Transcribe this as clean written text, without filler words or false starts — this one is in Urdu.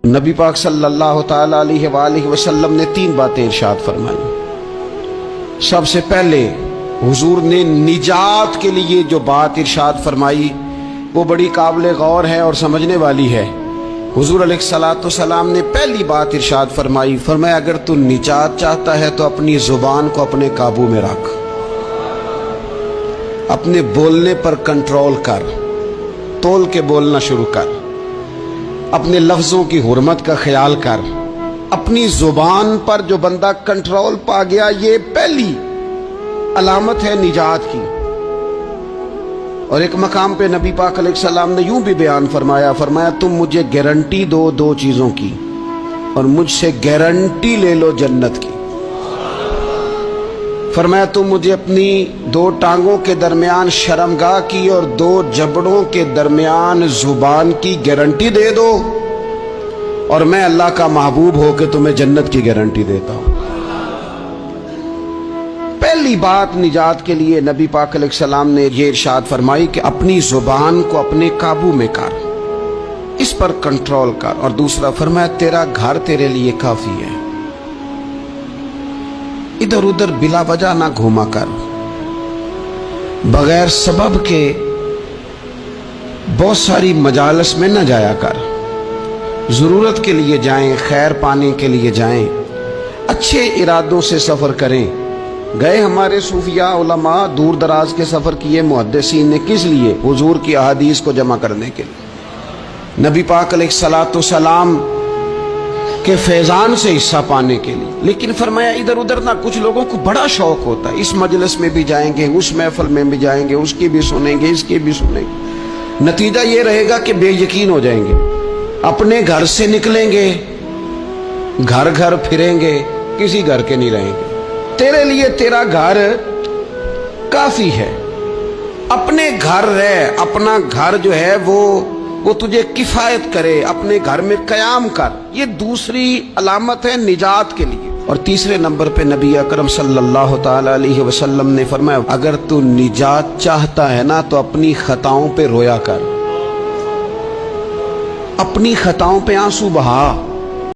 نبی پاک صلی اللہ تعالیٰ علیہ وآلہ وسلم نے 3 باتیں ارشاد فرمائی۔ سب سے پہلے حضور نے نجات کے لیے جو بات ارشاد فرمائی وہ بڑی قابل غور ہے اور سمجھنے والی ہے۔ حضور علیہ الصلوۃ والسلام نے پہلی بات ارشاد فرمائی، فرمایا اگر تو نجات چاہتا ہے تو اپنی زبان کو اپنے قابو میں رکھ، اپنے بولنے پر کنٹرول کر، تول کے بولنا شروع کر، اپنے لفظوں کی حرمت کا خیال کر۔ اپنی زبان پر جو بندہ کنٹرول پا گیا، یہ پہلی علامت ہے نجات کی۔ اور ایک مقام پہ نبی پاک علیہ السلام نے یوں بھی بیان فرمایا، تم مجھے گارنٹی دو 2 چیزوں کی، اور مجھ سے گارنٹی لے لو جنت کی۔ فرمایا تم مجھے اپنی 2 ٹانگوں کے درمیان شرمگاہ کی اور 2 جبڑوں کے درمیان زبان کی گارنٹی دے دو، اور میں اللہ کا محبوب ہو کے تمہیں جنت کی گارنٹی دیتا ہوں۔ پہلی بات نجات کے لیے نبی پاک علیہ السلام نے یہ ارشاد فرمائی کہ اپنی زبان کو اپنے قابو میں کر، اس پر کنٹرول کر۔ اور دوسرا فرمایا تیرا گھر تیرے لیے کافی ہے، ادھر ادھر بلا وجہ نہ گھوما کر، بغیر سبب کے بہت ساری مجالس میں نہ جایا کر۔ ضرورت کے لیے جائیں، خیر پانے کے لیے جائیں، اچھے ارادوں سے سفر کریں۔ گئے ہمارے صوفیاء علماء دور دراز کے سفر کیے محدثین نے، کس لیے؟ حضور کی احادیث کو جمع کرنے کے لیے، نبی پاک علیہ الصلوۃ والسلام کے فیضان سے حصہ پانے کے لیے۔ لیکن فرمایا ادھر ادھر نہ، کچھ لوگوں کو بڑا شوق ہوتا ہے، اس مجلس میں بھی جائیں گے، اس محفل میں بھی جائیں گے، اس کی بھی سنیں گے، اس کی بھی سنیں گے۔ نتیجہ یہ رہے گا کہ بے یقین ہو جائیں گے، اپنے گھر سے نکلیں گے، گھر گھر پھریں گے، کسی گھر کے نہیں رہیں گے۔ تیرے لیے تیرا گھر کافی ہے، اپنے گھر رہ، اپنا گھر جو ہے وہ تجھے کفایت کرے، اپنے گھر میں قیام کر۔ یہ دوسری علامت ہے نجات کے لیے۔ اور تیسرے نمبر پہ نبی اکرم صلی اللہ تعالی علیہ وسلم نے فرمایا اگر تو نجات چاہتا ہے نا تو اپنی خطاؤں پہ رویا کر، اپنی خطاؤں پہ آنسو بہا۔